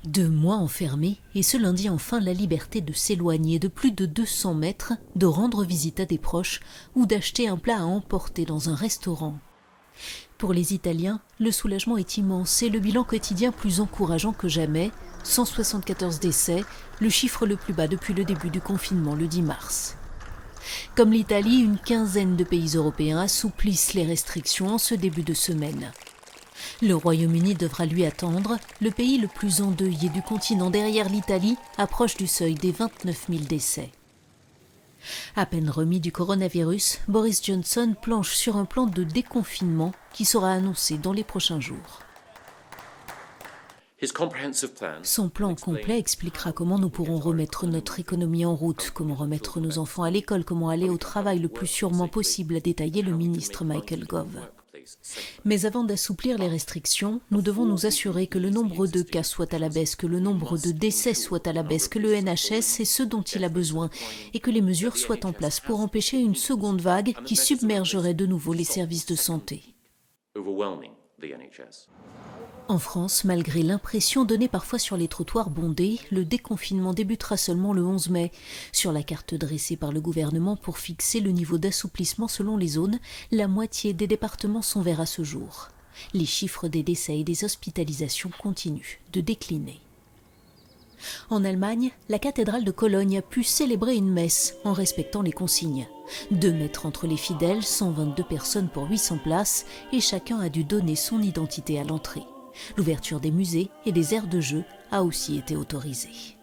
2 mois enfermés, et ce lundi enfin la liberté de s'éloigner de plus de 200 mètres, de rendre visite à des proches ou d'acheter un plat à emporter dans un restaurant. Pour les Italiens, le soulagement est immense et le bilan quotidien plus encourageant que jamais. 174 décès, le chiffre le plus bas depuis le début du confinement le 10 mars. Comme l'Italie, une quinzaine de pays européens assouplissent les restrictions en ce début de semaine. Le Royaume-Uni devra lui attendre. Le pays le plus endeuillé du continent derrière l'Italie approche du seuil des 29 000 décès. À peine remis du coronavirus, Boris Johnson planche sur un plan de déconfinement qui sera annoncé dans les prochains jours. Son plan complet expliquera comment nous pourrons remettre notre économie en route, comment remettre nos enfants à l'école, comment aller au travail le plus sûrement possible, a détaillé le ministre Michael Gove. Mais avant d'assouplir les restrictions, nous devons nous assurer que le nombre de cas soit à la baisse, que le nombre de décès soit à la baisse, que le NHS ait ce dont il a besoin et que les mesures soient en place pour empêcher une seconde vague qui submergerait de nouveau les services de santé. En France, malgré l'impression donnée parfois sur les trottoirs bondés, le déconfinement débutera seulement le 11 mai. Sur la carte dressée par le gouvernement pour fixer le niveau d'assouplissement selon les zones, la moitié des départements sont verts à ce jour. Les chiffres des décès et des hospitalisations continuent de décliner. En Allemagne, la cathédrale de Cologne a pu célébrer une messe en respectant les consignes. 2 mètres entre les fidèles, 122 personnes pour 800 places et chacun a dû donner son identité à l'entrée. L'ouverture des musées et des aires de jeu a aussi été autorisée.